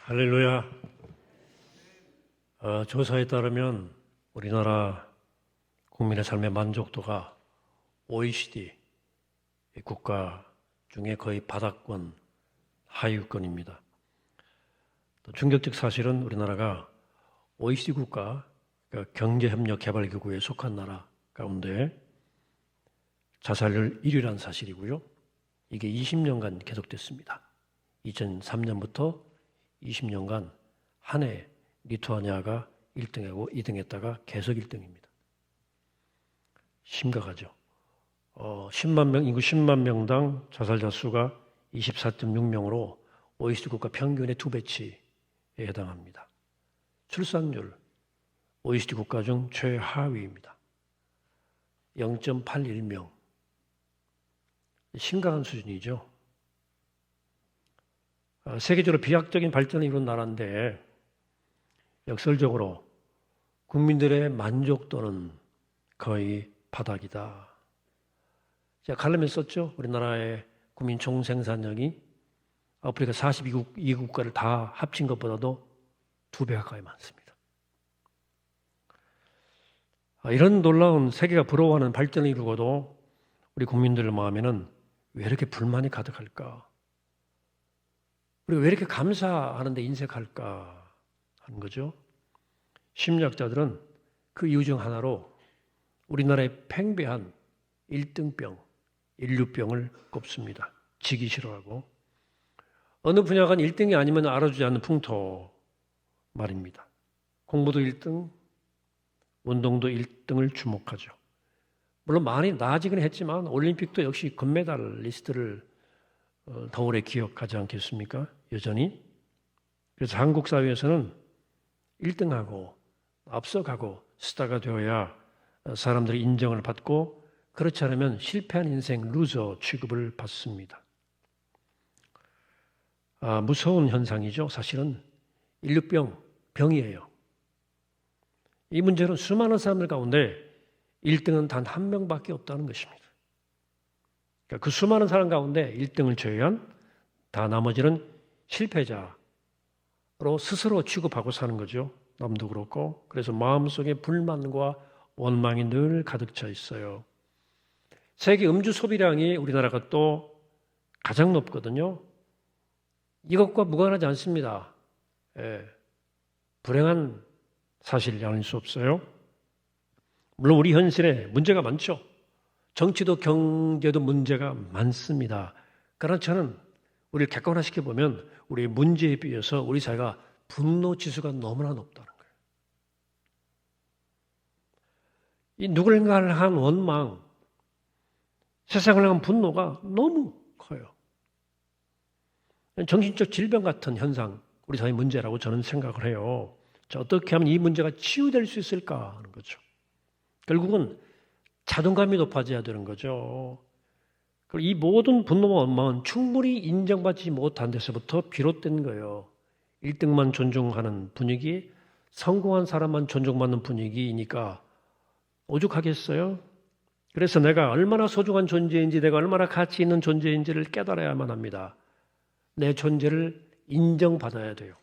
할렐루야. 조사에 따르면 우리나라 국민의 삶의 만족도가 OECD 국가 중에 거의 바닥권, 하위권입니다. 또 충격적 사실은 우리나라가 OECD 국가, 그러니까 경제협력개발기구에 속한 나라 가운데 자살률 1위라는 사실이고요. 이게 20년간 계속됐습니다. 2003년부터 20년간 한 해 리투아니아가 1등하고 2등했다가 계속 1등입니다. 심각하죠. 인구 10만 명당 자살자 수가 24.6명으로 OECD 국가 평균의 2배치에 해당합니다. 출산율 OECD 국가 중 최하위입니다. 0.81명. 심각한 수준이죠. 세계적으로 비약적인 발전을 이룬 나라인데 역설적으로 국민들의 만족도는 거의 바닥이다. 제가 칼럼에 썼죠. 우리나라의 국민 총생산량이 아프리카 42국가를 다 합친 것보다도 2배 가까이 많습니다. 이런 놀라운 세계가 부러워하는 발전을 이루고도 우리 국민들 마음에는 왜 이렇게 불만이 가득할까? 우리가 왜 이렇게 감사하는데 인색할까 하는 거죠. 심리학자들은 그 이유 중 하나로 우리나라의 팽배한 1등병, 인류병을 꼽습니다. 지기 싫어하고 어느 분야가 1등이 아니면 알아주지 않는 풍토 말입니다. 공부도 1등, 운동도 1등을 주목하죠. 물론 많이 나아지긴 했지만 올림픽도 역시 금메달리스트를 더 오래 기억하지 않겠습니까? 여전히. 그래서 한국 사회에서는 1등하고 앞서가고 스타가 되어야 사람들이 인정을 받고 그렇지 않으면 실패한 인생 루저 취급을 받습니다. 무서운 현상이죠. 사실은 병이에요. 이 문제는 수많은 사람들 가운데 1등은 단 한 명밖에 없다는 것입니다. 그러니까 그 수많은 사람 가운데 1등을 제외한 다 나머지는 실패자로 스스로 취급하고 사는 거죠. 남도 그렇고. 그래서 마음속에 불만과 원망이 늘 가득 차 있어요. 세계 음주 소비량이 우리나라가 또 가장 높거든요. 이것과 무관하지 않습니다. 불행한 사실이 아닐 수 없어요. 물론 우리 현실에 문제가 많죠. 정치도 경제도 문제가 많습니다. 그러나 저는 우리를 객관화시켜 보면 우리의 문제에 비해서 우리 사회가 분노 지수가 너무나 높다는 거예요. 이 누군가를 향한 원망, 세상을 향한 분노가 너무 커요. 정신적 질병 같은 현상, 우리 사회의 문제라고 저는 생각을 해요. 자, 어떻게 하면 이 문제가 치유될 수 있을까 하는 거죠. 결국은 자존감이 높아져야 되는 거죠. 이 모든 분노와 원망은 충분히 인정받지 못한 데서부터 비롯된 거예요. 1등만 존중하는 분위기, 성공한 사람만 존중받는 분위기이니까 오죽하겠어요? 그래서 내가 얼마나 소중한 존재인지, 내가 얼마나 가치 있는 존재인지를 깨달아야만 합니다. 내 존재를 인정받아야 돼요.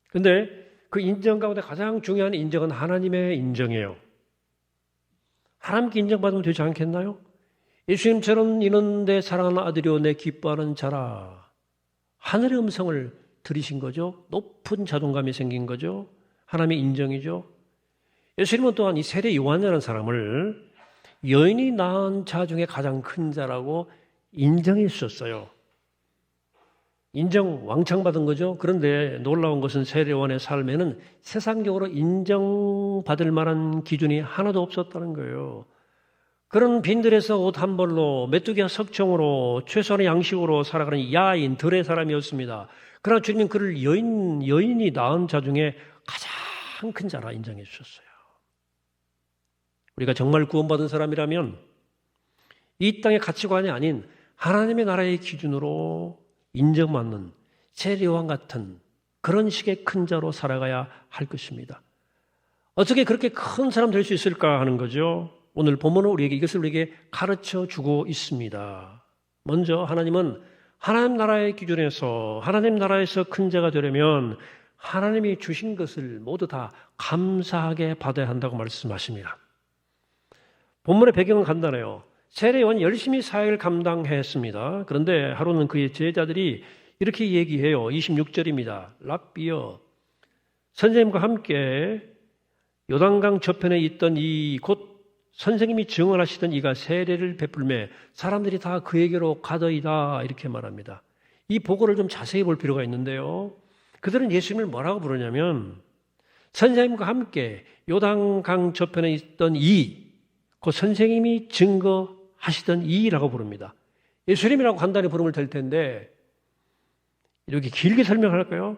근데 그 인정 가운데 가장 중요한 인정은 하나님의 인정이에요. 하나님께 인정받으면 되지 않겠나요? 예수님처럼 이는 내 사랑하는 아들이요 내 기뻐하는 자라. 하늘의 음성을 들으신 거죠. 높은 자존감이 생긴 거죠. 하나님의 인정이죠. 예수님은 또한 이 세례 요한이라는 사람을 여인이 낳은 자 중에 가장 큰 자라고 인정해 주셨어요. 인정 왕창 받은 거죠. 그런데 놀라운 것은 세례 요한의 삶에는 세상적으로 인정받을 만한 기준이 하나도 없었다는 거예요. 그런 빈들에서 옷 한 벌로 메뚜기와 석청으로 최소한의 양식으로 살아가는 야인, 들의 사람이었습니다. 그러나 주님은 그를 여인이 낳은 자 중에 가장 큰 자라 인정해 주셨어요. 우리가 정말 구원받은 사람이라면 이 땅의 가치관이 아닌 하나님의 나라의 기준으로 인정받는 세례 요한 같은 그런 식의 큰 자로 살아가야 할 것입니다. 어떻게 그렇게 큰 사람 될 수 있을까 하는 거죠. 오늘 본문은 이것을 우리에게 가르쳐 주고 있습니다. 먼저 하나님은 하나님 나라의 기준에서 하나님 나라에서 큰 자가 되려면 하나님이 주신 것을 모두 다 감사하게 받아야 한다고 말씀하십니다. 본문의 배경은 간단해요. 세례요한이 열심히 사역을 감당했습니다. 그런데 하루는 그의 제자들이 이렇게 얘기해요. 26절입니다. 랍비여, 선생님과 함께 요단강 저편에 있던 이 곧 선생님이 증언하시던 이가 세례를 베풀매 사람들이 다 그에게로 가더이다, 이렇게 말합니다. 이 보고를 좀 자세히 볼 필요가 있는데요. 그들은 예수님을 뭐라고 부르냐면 선생님과 함께 요단강 저편에 있던 이, 그 선생님이 증거하시던 이라고 부릅니다. 예수님이라고 간단히 부르면 될 텐데 이렇게 길게 설명할까요?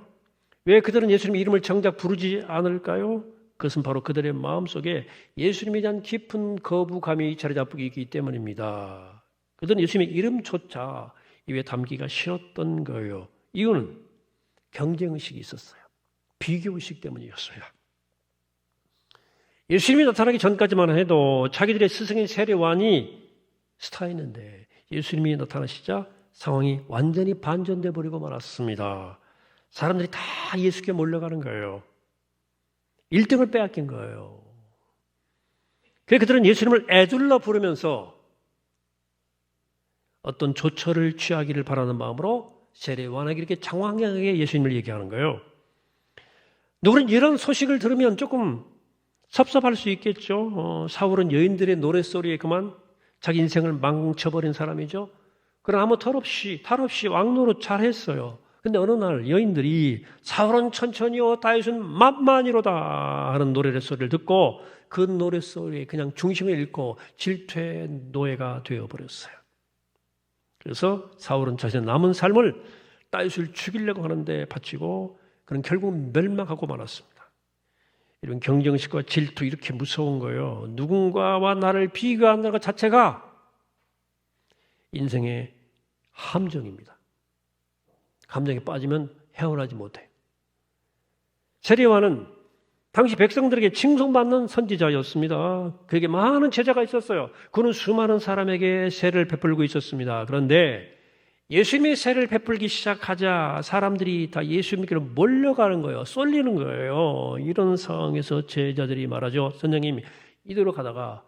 왜 그들은 예수님 이름을 정작 부르지 않을까요? 그것은 바로 그들의 마음속에 예수님에 대한 깊은 거부감이 자리 잡고 있기 때문입니다. 그들은 예수님의 이름조차 입에 담기가 싫었던 거예요. 이유는 경쟁의식이 있었어요. 비교의식 때문이었어요. 예수님이 나타나기 전까지만 해도 자기들의 스승인 세례요한이 스타였는데 예수님이 나타나시자 상황이 완전히 반전돼 버리고 말았습니다. 사람들이 다 예수께 몰려가는 거예요. 1등을 빼앗긴 거예요. 그래서 그들은 예수님을 애둘러 부르면서 어떤 조처를 취하기를 바라는 마음으로 세례요한에게 이렇게 장황하게 예수님을 얘기하는 거예요. 누구는 이런 소식을 들으면 조금 섭섭할 수 있겠죠. 사울은 여인들의 노랫소리에 그만 자기 인생을 망쳐버린 사람이죠. 그러나 아무 탈 없이 왕노릇 잘했어요. 근데 어느 날 여인들이 사울은 천천히요 다윗은 만만히로다 하는 노랫소리를 듣고 그 노랫소리에 그냥 중심을 잃고 질투의 노예가 되어버렸어요. 그래서 사울은 자신의 남은 삶을 다윗을 죽이려고 하는데 바치고 그는 결국 멸망하고 말았습니다. 이런 경쟁식과 질투 이렇게 무서운 거예요. 누군가와 나를 비교하는 것 자체가 인생의 함정입니다. 감정에 빠지면 헤어나지 못해. 세례요한은 당시 백성들에게 칭송받는 선지자였습니다. 그에게 많은 제자가 있었어요. 그는 수많은 사람에게 세례를 베풀고 있었습니다. 그런데 예수님이 세례를 베풀기 시작하자 사람들이 다 예수님께로 몰려가는 거예요. 쏠리는 거예요. 이런 상황에서 제자들이 말하죠. 선생님, 이대로 가다가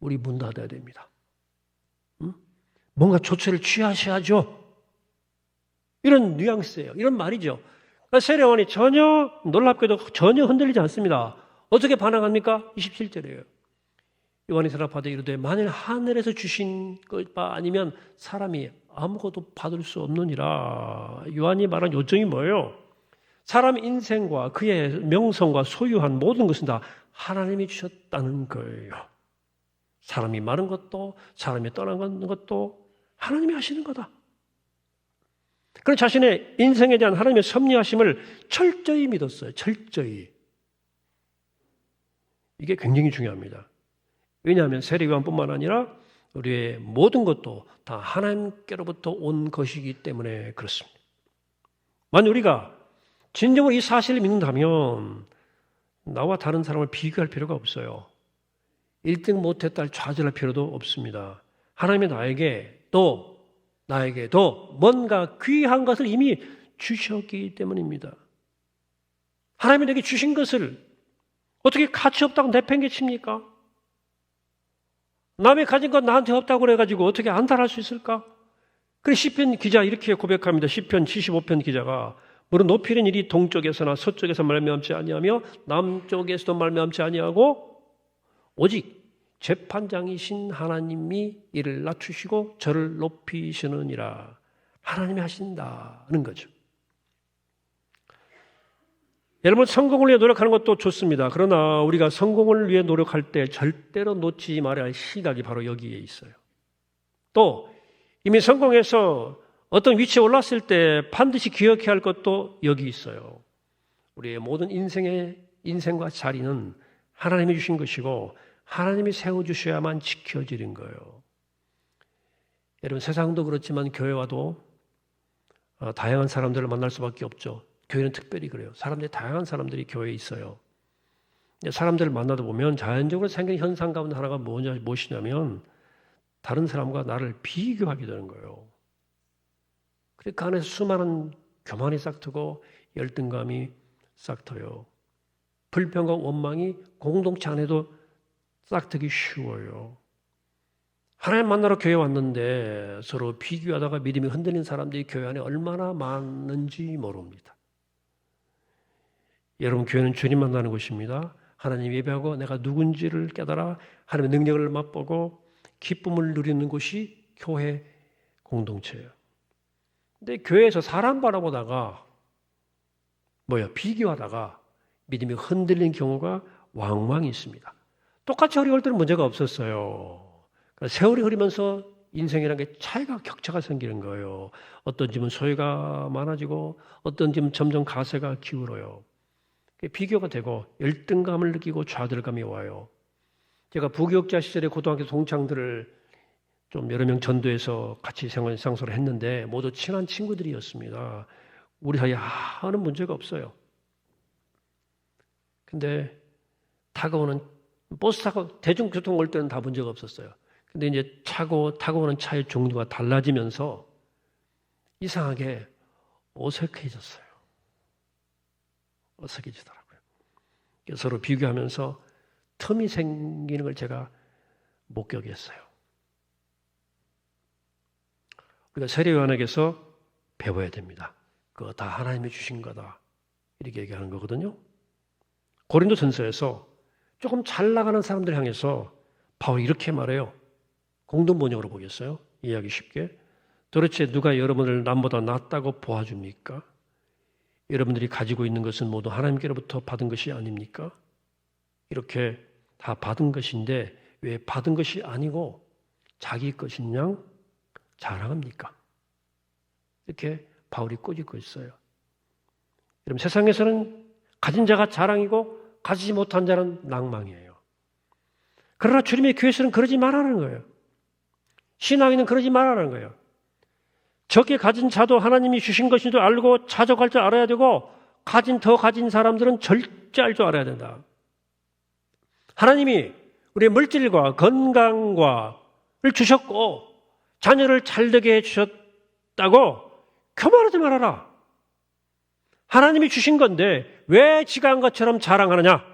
우리 문 닫아야 됩니다. 뭔가 조처를 취하셔야죠. 이런 뉘앙스예요. 이런 말이죠. 그러니까 세례요한이 전혀 놀랍게도 전혀 흔들리지 않습니다. 어떻게 반응합니까? 27절이에요. 요한이 대답하되 이르되 만일 하늘에서 주신 것 아니면 사람이 아무것도 받을 수 없느니라. 요한이 말한 요점이 뭐예요? 사람 인생과 그의 명성과 소유한 모든 것은 다 하나님이 주셨다는 거예요. 사람이 많은 것도 사람이 떠난 것도 하나님이 하시는 거다. 그런 자신의 인생에 대한 하나님의 섭리하심을 철저히 믿었어요. 철저히. 이게 굉장히 중요합니다. 왜냐하면 세례요한뿐만 아니라 우리의 모든 것도 다 하나님께로부터 온 것이기 때문에 그렇습니다. 만약 우리가 진정으로 이 사실을 믿는다면 나와 다른 사람을 비교할 필요가 없어요. 1등 못했다 좌절할 필요도 없습니다. 하나님이 나에게도 뭔가 귀한 것을 이미 주셨기 때문입니다. 하나님이 내게 주신 것을 어떻게 가치 없다고 내팽개칩니까? 남이 가진 건 나한테 없다고 그래가지고 어떻게 안달할 수 있을까? 그래서 시편 기자 이렇게 고백합니다. 시편 75편 기자가 물론 높이는 일이 동쪽에서나 서쪽에서 말미암지 아니하며 남쪽에서도 말미암지 아니하고 오직 재판장이신 하나님이 이를 낮추시고 저를 높이시느니라. 하나님이 하신다는 거죠. 여러분, 성공을 위해 노력하는 것도 좋습니다. 그러나 우리가 성공을 위해 노력할 때 절대로 놓치지 말아야 할 시각이 바로 여기에 있어요. 또 이미 성공해서 어떤 위치에 올랐을 때 반드시 기억해야 할 것도 여기 있어요. 우리의 모든 인생과 자리는 하나님이 주신 것이고 하나님이 세워주셔야만 지켜지는 거예요. 여러분, 세상도 그렇지만 교회와도 다양한 사람들을 만날 수밖에 없죠. 교회는 특별히 그래요. 다양한 사람들이 교회에 있어요. 사람들을 만나다 보면 자연적으로 생기는 현상 가운데 하나가 무엇이냐면 다른 사람과 나를 비교하게 되는 거예요. 그 안에서 수많은 교만이 싹트고 열등감이 싹트요. 불평과 원망이 공동체 안에도 싹트기 쉬워요. 하나님 만나러 교회 왔는데 서로 비교하다가 믿음이 흔들린 사람들이 교회 안에 얼마나 많은지 모릅니다. 여러분, 교회는 주님 만나는 곳입니다. 하나님 예배하고 내가 누군지를 깨달아 하나님의 능력을 맛보고 기쁨을 누리는 곳이 교회 공동체예요. 근데 교회에서 사람 바라보다가 비교하다가 믿음이 흔들린 경우가 왕왕 있습니다. 똑같이 어려울 때는 문제가 없었어요. 그러니까 세월이 흐르면서 인생이라는 게 차이가 격차가 생기는 거예요. 어떤 집은 소유가 많아지고 어떤 집은 점점 가세가 기울어요. 비교가 되고 열등감을 느끼고 좌절감이 와요. 제가 부교육자 시절에 고등학교 동창들을 좀 여러 명 전도해서 같이 생활상소를 했는데 모두 친한 친구들이었습니다. 우리 사이에 아무 문제가 없어요. 근데 다가오는 버스 타고 대중교통 올 때는 다 문제가 없었어요. 근데 이제 타고 오는 차의 종류가 달라지면서 이상하게 어색해졌어요. 어색해지더라고요. 서로 비교하면서 틈이 생기는 걸 제가 목격했어요. 우리가 세례요한에게서 배워야 됩니다. 그거 다 하나님이 주신 거다. 이렇게 얘기하는 거거든요. 고린도전서에서 조금 잘 나가는 사람들 향해서 바울이 이렇게 말해요. 공동 번역으로 보겠어요? 이해하기 쉽게. 도대체 누가 여러분을 남보다 낫다고 보아줍니까? 여러분들이 가지고 있는 것은 모두 하나님께로부터 받은 것이 아닙니까? 이렇게 다 받은 것인데 왜 받은 것이 아니고 자기 것인 양 자랑합니까? 이렇게 바울이 꼬집고 있어요. 여러분, 세상에서는 가진 자가 자랑이고 가지지 못한 자는 낭망이에요. 그러나 주님의 교회에서는 그러지 말라는 거예요. 신앙인은 그러지 말라는 거예요. 적게 가진 자도 하나님이 주신 것인 줄 알고 자족할 줄 알아야 되고 더 가진 사람들은 절제할 줄 알아야 된다. 하나님이 우리의 물질과 건강과를 주셨고 자녀를 잘되게 해주셨다고 교만하지 말아라. 하나님이 주신 건데 왜 지가 한 것처럼 자랑하느냐?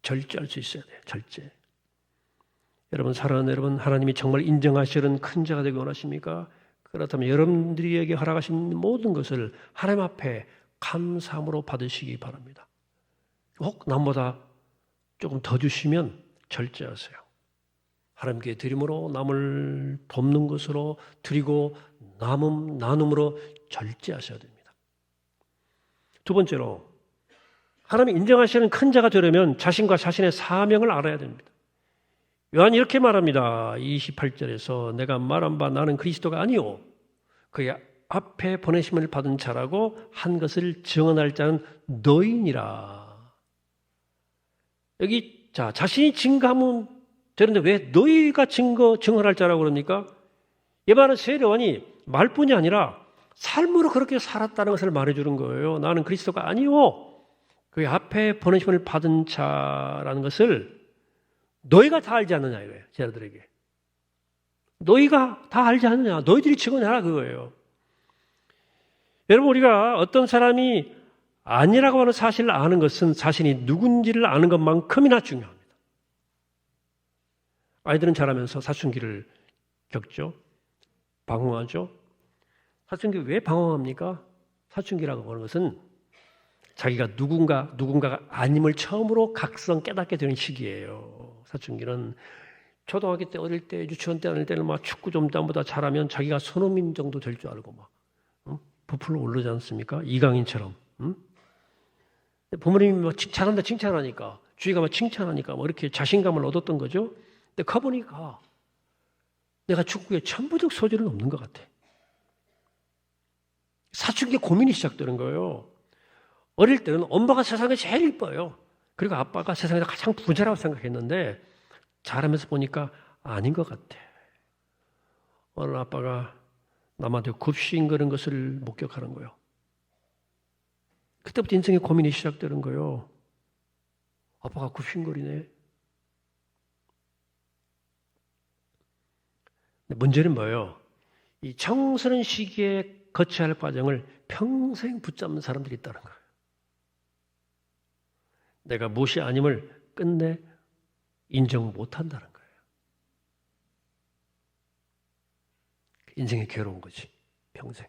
절제할 수 있어야 돼요. 절제. 여러분, 사랑하는 여러분, 하나님이 정말 인정하시는 큰 자가 되기 원하십니까? 그렇다면 여러분들에게 허락하신 모든 것을 하나님 앞에 감사함으로 받으시기 바랍니다. 혹 남보다 조금 더 주시면 절제하세요. 하나님께 드림으로 남을 돕는 것으로 드리고 나눔으로 절제하셔야 됩니다. 두 번째로, 하나님이 인정하시는 큰 자가 되려면 자신과 자신의 사명을 알아야 됩니다. 요한이 이렇게 말합니다. 28절에서 내가 말한 바 나는 그리스도가 아니오 그의 앞에 보내심을 받은 자라고 한 것을 증언할 자는 너희니라. 여기 자신이 증거하면 되는데 왜 너희가 증언할 자라고 그럽니까? 이 말은 세례요한이 말뿐이 아니라 삶으로 그렇게 살았다는 것을 말해주는 거예요. 나는 그리스도가 아니오 그의 앞에 보내심을 받은 자라는 것을 너희가 다 알지 않느냐 이거예요. 제자들에게. 너희가 다 알지 않느냐. 너희들이 증언해라 그거예요. 여러분, 우리가 어떤 사람이 아니라고 하는 사실을 아는 것은 자신이 누군지를 아는 것만큼이나 중요합니다. 아이들은 자라면서 사춘기를 겪죠. 방황하죠. 사춘기 왜 방황합니까? 사춘기라고 하는 것은 자기가 누군가가 아님을 처음으로 각성 깨닫게 되는 시기예요. 사춘기는 초등학교 때 어릴 때 유치원 때 어릴 때는 막 축구 좀 남보다 잘하면 자기가 손흥민 정도 될 줄 알고 막 부풀어 오르지 않습니까? 이강인처럼. 부모님이 막 잘한다 칭찬하니까 주위가 막 칭찬하니까 뭐 이렇게 자신감을 얻었던 거죠. 근데 커보니까 내가 축구에 천부적 소질은 없는 것 같아. 사춘기 고민이 시작되는 거예요. 어릴 때는 엄마가 세상에 제일 이뻐요. 그리고 아빠가 세상에서 가장 부자라고 생각했는데 자라면서 보니까 아닌 것 같아. 어느 아빠가 남한테 굽신거리는 것을 목격하는 거예요. 그때부터 인생의 고민이 시작되는 거예요. 아빠가 굽신거리네. 문제는 뭐예요? 이 청스러운 시기에 거쳐야 할 과정을 평생 붙잡는 사람들이 있다는 거예요. 내가 무엇이 아님을 끝내 인정 못한다는 거예요. 인생이 괴로운 거지, 평생.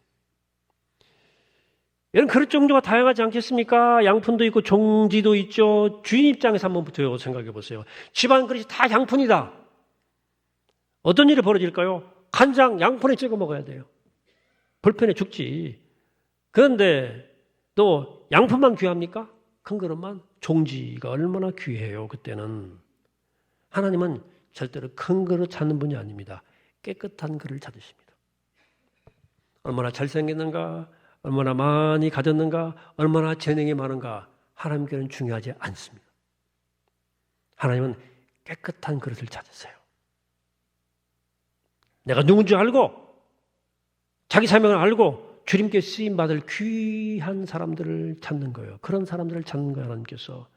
여러분, 그럴 정도가 다양하지 않겠습니까? 양푼도 있고 종지도 있죠. 주인 입장에서 한번 생각해 보세요. 집안 그릇이 다 양푼이다. 어떤 일이 벌어질까요? 간장 양푼에 찍어 먹어야 돼요. 불편해 죽지. 그런데 또 양푼만 귀합니까? 큰 그릇만? 종지가 얼마나 귀해요, 그때는. 하나님은 절대로 큰 그릇 찾는 분이 아닙니다. 깨끗한 그릇을 찾으십니다. 얼마나 잘생겼는가, 얼마나 많이 가졌는가, 얼마나 재능이 많은가, 하나님께는 중요하지 않습니다. 하나님은 깨끗한 그릇을 찾으세요. 내가 누군지 알고, 자기 사명을 알고, 주님께 쓰임받을 귀한 사람들을 찾는 거예요. 그런 사람들을 찾는 거예요, 하나님께서.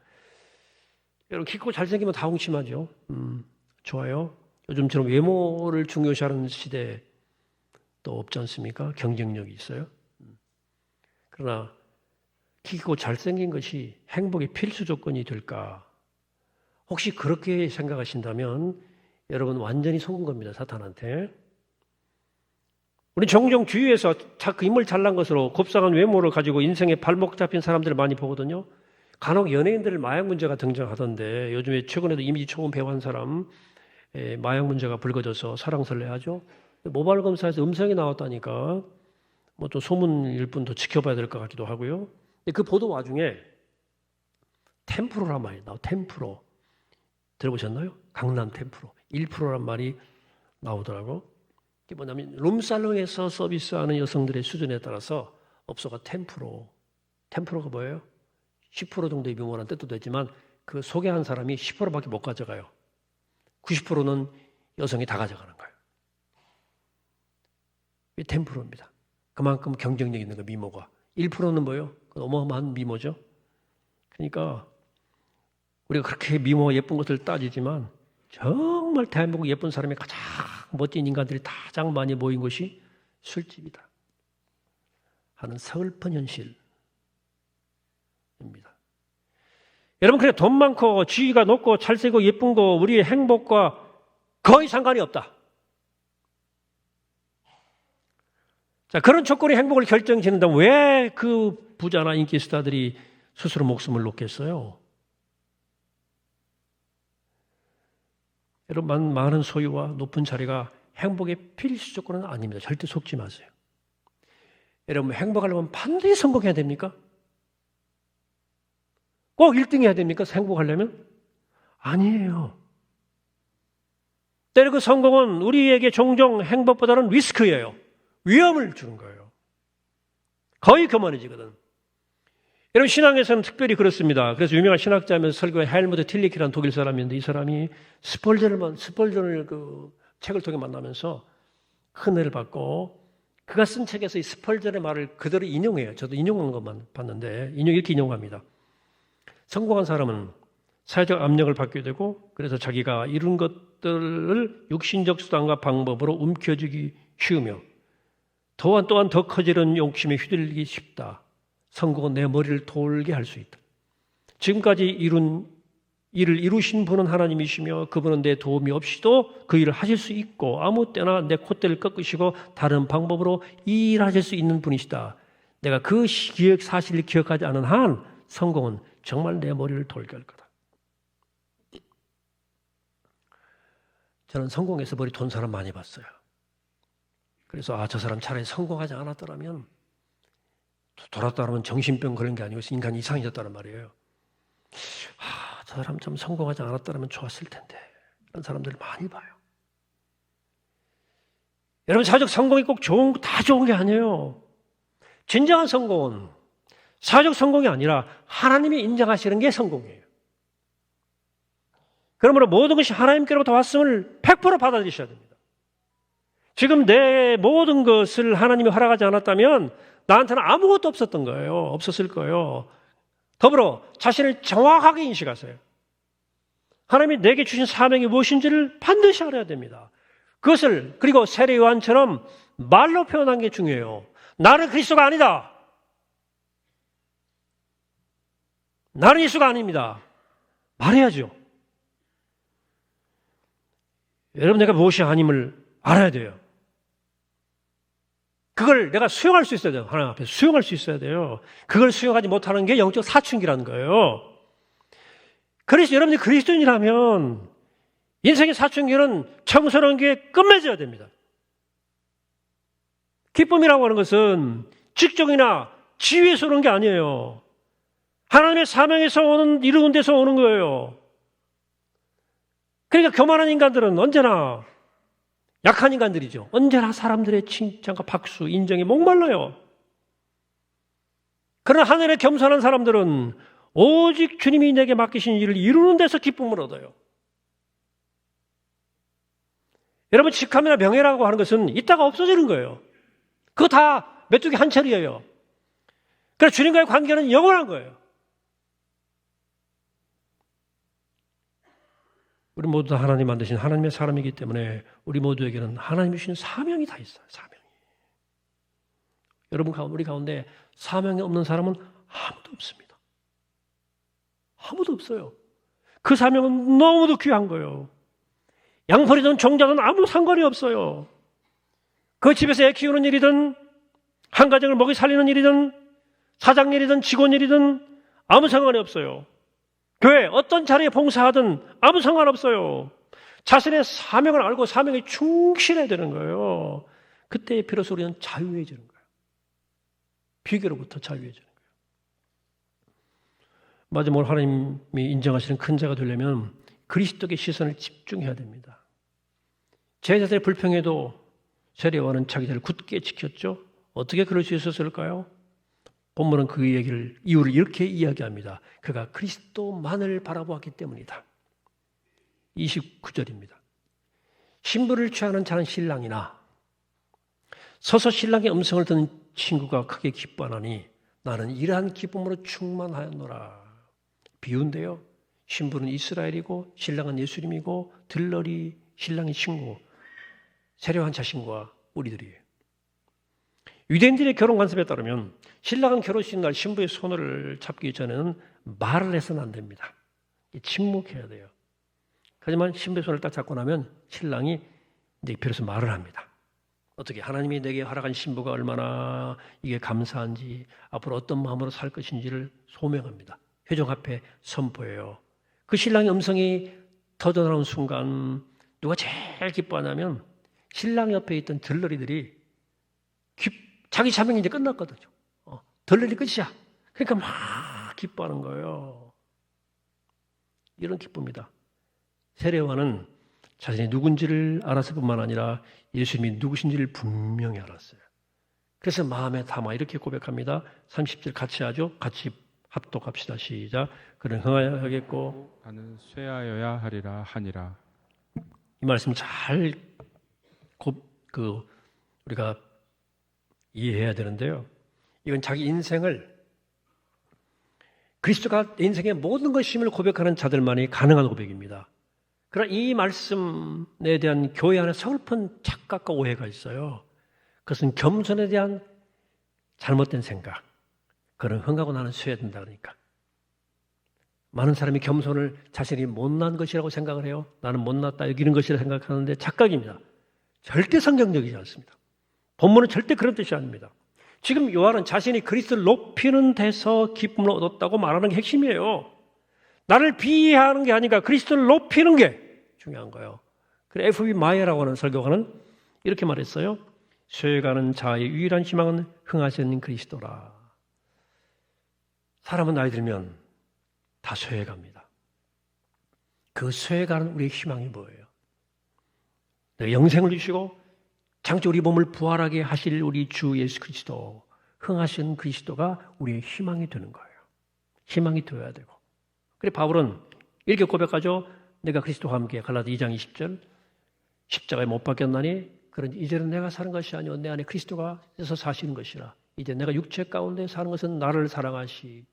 여러분, 키 크고 잘생기면 다 홍심하죠. 좋아요. 요즘처럼 외모를 중요시하는 시대 또 없지 않습니까? 경쟁력이 있어요. 그러나 키 크고 잘생긴 것이 행복의 필수 조건이 될까? 혹시 그렇게 생각하신다면 여러분 완전히 속은 겁니다, 사탄한테. 우리 종종 주위에서 그 인물 잘난 것으로 곱상한 외모를 가지고 인생에 발목 잡힌 사람들을 많이 보거든요. 간혹 연예인들 마약 문제가 등장하던데 요즘에 최근에도 이미지 초음파 한 사람 마약 문제가 불거져서 사랑설레하죠. 모발 검사에서 음성이 나왔다니까 뭐 또 소문일 뿐 더 지켜봐야 될 것 같기도 하고요. 그 보도 와중에 템프로란 말이 나와. 템프로 들어보셨나요? 강남 템프로 1%란 말이 나오더라고. 이게 뭐냐면 룸살롱에서 서비스하는 여성들의 수준에 따라서 업소가 10%. 10%가 뭐예요? 10% 정도의 미모란 뜻도 되지만 그 소개한 사람이 10%밖에 못 가져가요. 90%는 여성이 다 가져가는 거예요. 이게 10%입니다. 그만큼 경쟁력 있는 거 미모가. 1%는 뭐예요? 어마어마한 미모죠. 그러니까 우리가 그렇게 미모 예쁜 것을 따지지만 정말 대한민국 예쁜 사람이 가장 멋진 인간들이 가장 많이 모인 곳이 술집이다 하는 서글픈 현실입니다. 여러분, 그래 돈 많고 지위가 높고 잘생기고 예쁜 거 우리의 행복과 거의 상관이 없다. 자, 그런 조건이 행복을 결정짓는다면 왜 그 부자나 인기 스타들이 스스로 목숨을 놓겠어요? 여러분, 많은 소유와 높은 자리가 행복의 필수 조건은 아닙니다. 절대 속지 마세요. 여러분, 행복하려면 반드시 성공해야 됩니까? 꼭 1등 해야 됩니까? 행복하려면? 아니에요. 때로 그 성공은 우리에게 종종 행복보다는 리스크예요. 위험을 주는 거예요. 거의 교만해지거든. 여러분, 신앙에서는 특별히 그렇습니다. 그래서 유명한 신학자면서 설교한 헬무트 틸리키라는 독일 사람인데 이 사람이 스펄전을 그 책을 통해 만나면서 큰 은혜를 받고 그가 쓴 책에서 이 스펄전의 말을 그대로 인용해요. 저도 인용한 것만 봤는데 이렇게 인용합니다. 성공한 사람은 사회적 압력을 받게 되고 그래서 자기가 이룬 것들을 육신적 수단과 방법으로 움켜쥐기 쉬우며 또한 더 커지는 욕심에 휘둘리기 쉽다. 성공은 내 머리를 돌게 할 수 있다. 지금까지 이룬 일을 이루신 분은 하나님이시며 그분은 내 도움이 없이도 그 일을 하실 수 있고 아무 때나 내 콧대를 꺾으시고 다른 방법으로 일하실 수 있는 분이시다. 내가 그 사실을 기억하지 않은 한 성공은 정말 내 머리를 돌게 할 거다. 저는 성공해서 머리 돈 사람 많이 봤어요. 그래서 저 사람 차라리 성공하지 않았더라면 돌았다면 정신병 그런 게 아니고 인간이 이상해졌다는 말이에요. 저 사람 좀 성공하지 않았다면 좋았을 텐데 이런 사람들을 많이 봐요. 여러분, 사회적 성공이 꼭 다 좋은 게 아니에요. 진정한 성공은 사회적 성공이 아니라 하나님이 인정하시는 게 성공이에요. 그러므로 모든 것이 하나님께로부터 왔음을 100% 받아들이셔야 됩니다. 지금 내 모든 것을 하나님이 허락하지 않았다면 나한테는 아무것도 없었던 거예요. 없었을 거예요. 더불어 자신을 정확하게 인식하세요. 하나님이 내게 주신 사명이 무엇인지를 반드시 알아야 됩니다. 그것을 그리고 세례 요한처럼 말로 표현한 게 중요해요. 나는 그리스도가 아니다. 나는 예수가 아닙니다. 말해야죠. 여러분, 내가 무엇이 아님을 알아야 돼요. 그걸 내가 수용할 수 있어야 돼요. 하나님 앞에서 수용할 수 있어야 돼요. 그걸 수용하지 못하는 게 영적 사춘기라는 거예요. 그래서 여러분이 그리스도인이라면 인생의 사춘기는 청소년 게 끝맺어야 됩니다. 기쁨이라고 하는 것은 직종이나 지위에서 오는 게 아니에요. 하나님의 사명에서 이루는 데서 오는 거예요. 그러니까 교만한 인간들은 언제나 약한 인간들이죠. 언제나 사람들의 칭찬과 박수, 인정에 목말라요. 그러나 하늘에 겸손한 사람들은 오직 주님이 내게 맡기신 일을 이루는 데서 기쁨을 얻어요. 여러분, 직함이나 명예라고 하는 것은 이따가 없어지는 거예요. 그거 다 메뚜기 한 철이에요. 그래서 주님과의 관계는 영원한 거예요. 우리 모두 다 하나님 만드신 하나님의 사람이기 때문에 우리 모두에게는 하나님이 주신 사명이 다 있어요. 사명이. 여러분, 우리 가운데 사명이 없는 사람은 아무도 없습니다. 아무도 없어요. 그 사명은 너무도 귀한 거예요. 양털이든 종자든 아무 상관이 없어요. 그 집에서 애 키우는 일이든 한 가정을 먹이 살리는 일이든 사장 일이든 직원 일이든 아무 상관이 없어요. 교회 어떤 자리에 봉사하든 아무 상관없어요. 자신의 사명을 알고 사명에 충실해야 되는 거예요. 그때 비로소 우리는 자유해지는 거예요. 비교로부터 자유해지는 거예요. 마지막으로 하나님이 인정하시는 큰 자가 되려면 그리스도의 시선을 집중해야 됩니다. 제자들의 불평에도 세례요한은 자기들을 굳게 지켰죠. 어떻게 그럴 수 있었을까요? 본문은 그 이유를 이렇게 이야기합니다. 그가 그리스도만을 바라보았기 때문이다. 29절입니다. 신부를 취하는 자는 신랑이나 서서 신랑의 음성을 듣는 친구가 크게 기뻐하니 나는 이러한 기쁨으로 충만하였노라. 비유인데요. 신부는 이스라엘이고 신랑은 예수님이고 들러리 신랑의 친구 세례요한 자신과 우리들이에요. 유대인들의 결혼 관습에 따르면 신랑은 결혼식 날 신부의 손을 잡기 전에는 말을 해서는 안 됩니다. 침묵해야 돼요. 하지만 신부의 손을 딱 잡고 나면 신랑이 이제 비로소 말을 합니다. 어떻게 하나님이 내게 허락한 신부가 얼마나 이게 감사한지 앞으로 어떤 마음으로 살 것인지를 소명합니다. 회중 앞에 선포해요. 그 신랑의 음성이 터져나오는 순간 누가 제일 기뻐하냐면 신랑 옆에 있던 들러리들이 자기 사명이 이제 끝났거든요. 들러리 끝이야. 그러니까 막 기뻐하는 거예요. 이런 기쁨이다. 세례요한은 자신이 누군지를 알았을 뿐만 아니라 예수님이 누구신지를 분명히 알았어요. 그래서 마음에 담아 이렇게 고백합니다. 30절 같이 하죠. 같이 합독합시다. 시작. 그는 흥하여야 하겠고 나는 쇠하여야 하리라 하니라. 이 말씀 잘 우리가 이해해야 되는데요. 이건 자기 인생을 그리스도가 내 인생의 모든 것임을 고백하는 자들만이 가능한 고백입니다. 그러나 이 말씀에 대한 교회 안에 서글픈 착각과 오해가 있어요. 그것은 겸손에 대한 잘못된 생각. 그는 흥하고 나는 쇠해야 된다 그러니까. 많은 사람이 겸손을 자신이 못난 것이라고 생각을 해요. 나는 못났다 여기는 것이라 생각하는데 착각입니다. 절대 성경적이지 않습니다. 본문은 절대 그런 뜻이 아닙니다. 지금 요한은 자신이 그리스도를 높이는 데서 기쁨을 얻었다고 말하는 게 핵심이에요. 나를 비하하는 게 아니라 그리스도를 높이는 게 중요한 거예요. 그래서 F.B. 마이어라고 하는 설교가는 이렇게 말했어요. 쇠가는 자의 유일한 희망은 흥하시는 그리스도라. 사람은 나이 들면 다 쇠해갑니다. 그 쇠해가는 우리의 희망이 뭐예요? 영생을 주시고 장차 우리 몸을 부활하게 하실 우리 주 예수 그리스도, 흥하신 그리스도가 우리의 희망이 되는 거예요. 희망이 되어야 되고. 그래 바울은 이렇게 고백하죠. 내가 그리스도와 함께 갈라디 2장 20절 십자가에 못 박혔나니 그런지 이제는 내가 사는 것이 아니오 내 안에 그리스도가 있어서 사시는 것이라. 이제 내가 육체 가운데 사는 것은 나를 사랑하시사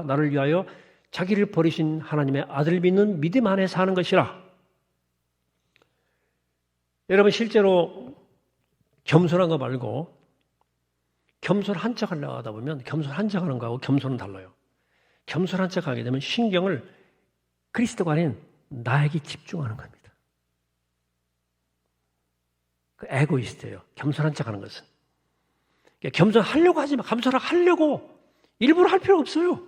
나를 위하여 자기를 버리신 하나님의 아들 믿는 믿음 안에 사는 것이라. 여러분 실제로 겸손한 거 말고 겸손한 척 하려고 하다 보면 겸손한 척 하는 거하고 겸손은 달라요. 겸손한 척 하게 되면 신경을 그리스도가 아닌 나에게 집중하는 겁니다. 그 에고이스트예요. 겸손한 척 하는 것은. 겸손하려고 하지 마. 겸손하려고 일부러 할 필요가 없어요.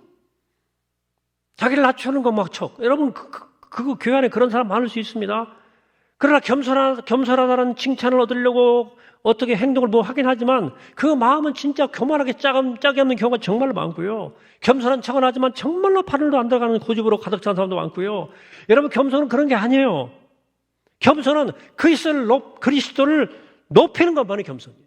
자기를 낮추는 거 막 척. 여러분, 그거 교회 안에 그런 사람 많을 수 있습니다. 그러나 겸손하다는 칭찬을 얻으려고 어떻게 행동을 뭐 하긴 하지만 그 마음은 진짜 교만하게 짝이 없는 경우가 정말로 많고요. 겸손한 척은 하지만 정말로 바늘도 안 들어가는 고집으로 가득 찬 사람도 많고요. 여러분, 겸손은 그런 게 아니에요. 겸손은 그리스도를 높이는 것만이 겸손이에요.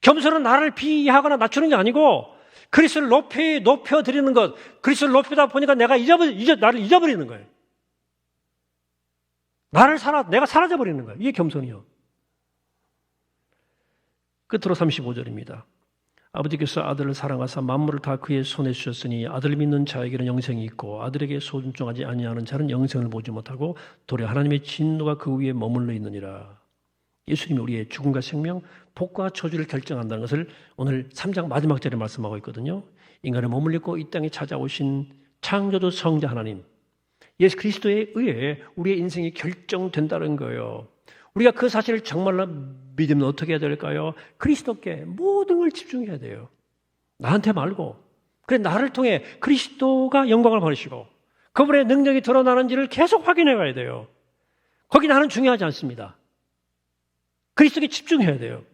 겸손은 나를 비하하거나 낮추는 게 아니고 그리스도를 높여드리는 것. 그리스도를 높이다 보니까 나를 잊어버리는 거예요. 내가 사라져버리는 거예요. 이게 겸손이요. 끝으로 35절입니다. 아버지께서 아들을 사랑하사 만물을 다 그의 손에 주셨으니 아들을 믿는 자에게는 영생이 있고 아들에게 소중하지 아니하는 자는 영생을 보지 못하고 도리어 하나님의 진노가 그 위에 머물러 있느니라. 예수님이 우리의 죽음과 생명, 복과 저주를 결정한다는 것을 오늘 3장 마지막 절에 말씀하고 있거든요. 인간을 머물리고 이 땅에 찾아오신 창조주 성자 하나님, 예수 그리스도에 의해 우리의 인생이 결정된다는 거예요. 우리가 그 사실을 정말로 믿으면 어떻게 해야 될까요? 그리스도께 모든 걸 집중해야 돼요. 나한테 말고. 그래, 나를 통해 그리스도가 영광을 받으시고 그분의 능력이 드러나는지를 계속 확인해 가야 돼요. 거기 나는 중요하지 않습니다. 그리스도께 집중해야 돼요.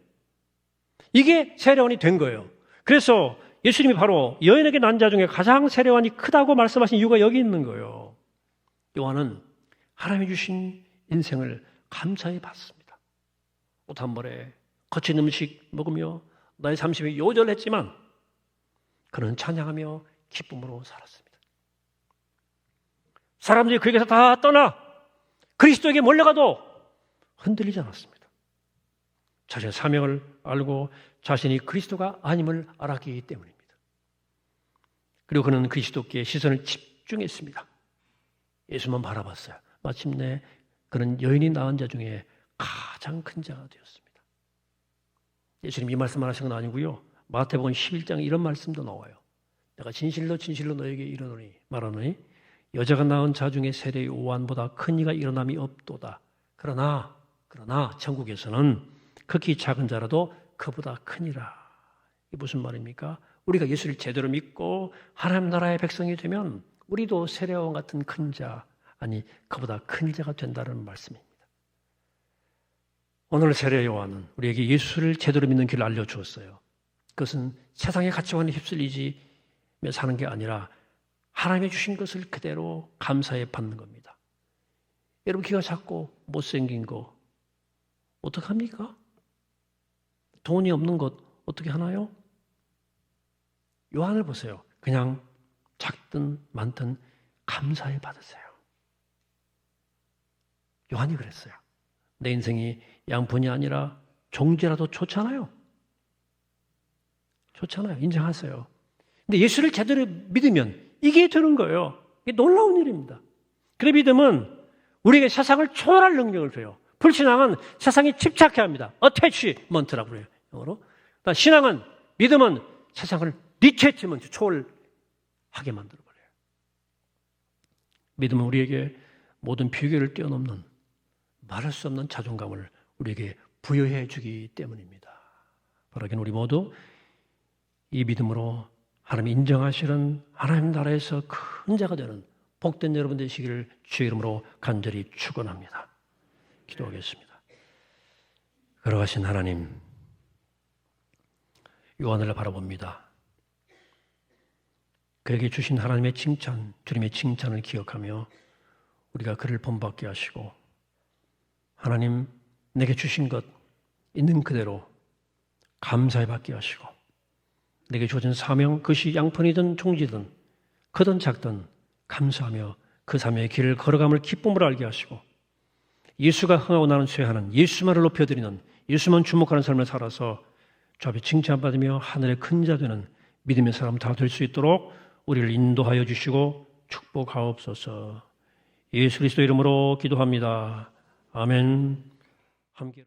이게 세례원이 된 거예요. 그래서 예수님이 바로 여인에게 난 자 중에 가장 세례원이 크다고 말씀하신 이유가 여기 있는 거예요. 요한은 하나님이 주신 인생을 감사히 받습니다. 옷 한 벌에 거친 음식 먹으며 나의 30에 요절했지만 그는 찬양하며 기쁨으로 살았습니다. 사람들이 그에게서 다 떠나 그리스도에게 몰려가도 흔들리지 않았습니다. 자신의 사명을 알고 자신이 그리스도가 아님을 알았기 때문입니다. 그리고 그는 그리스도께 시선을 집중했습니다. 예수만 바라봤어요. 마침내 그는 여인이 낳은 자 중에 가장 큰 자가 되었습니다. 예수님이 이 말씀을 하신 건 아니고요. 마태복음 11장에 이런 말씀도 나와요. 내가 진실로 너에게 말하노니 여자가 낳은 자 중에 세례 요한보다 큰 이가 일어남이 없도다. 그러나 천국에서는 극히 작은 자라도 그보다 크니라. 이게 무슨 말입니까? 우리가 예수를 제대로 믿고 하나님 나라의 백성이 되면 우리도 세례요한 같은 큰 자, 아니 그보다 큰 자가 된다는 말씀입니다. 오늘 세례요한은 우리에게 예수를 제대로 믿는 길을 알려주었어요. 그것은 세상의 가치관에 휩쓸리며 사는 게 아니라 하나님이 주신 것을 그대로 감사해 받는 겁니다. 여러분, 키가 작고 못생긴 거 어떡합니까? 돈이 없는 것 어떻게 하나요? 요한을 보세요. 그냥 작든 많든 감사해 받으세요. 요한이 그랬어요. 내 인생이 양푼이 아니라 종지라도 좋잖아요. 인정하세요. 근데 예수를 제대로 믿으면 이게 되는 거예요. 이게 놀라운 일입니다. 그래, 믿음은 우리에게 세상을 초월할 능력을 줘요. 불신앙은 세상에 집착해야 합니다. 어태치먼트라고 그래요. 영어로. 믿음은 세상을 리체치먼트, 초월하게 만들어버려요. 믿음은 우리에게 모든 비교를 뛰어넘는 말할 수 없는 자존감을 우리에게 부여해 주기 때문입니다. 바라긴 우리 모두 이 믿음으로 하나님이 인정하시는 하나님 나라에서 큰 자가 되는 복된 여러분 되시기를 주의 이름으로 간절히 축원합니다. 기도하겠습니다. 걸어가신 하나님, 요한을 바라봅니다. 그에게 주신 하나님의 칭찬, 주님의 칭찬을 기억하며 우리가 그를 본받게 하시고 하나님 내게 주신 것 있는 그대로 감사해 받게 하시고 내게 주어진 사명, 그것이 양푼이든 종지든 크든 작든 감사하며 그 사명의 길을 걸어감을 기쁨으로 알게 하시고 예수가 흥하고 나는 쇠하는 예수만을 높여드리는 예수만 주목하는 삶을 살아서 주 앞에 칭찬받으며 하늘의 큰 자 되는 믿음의 사람 다 될 수 있도록 우리를 인도하여 주시고 축복하옵소서. 예수 그리스도 이름으로 기도합니다. 아멘. 함께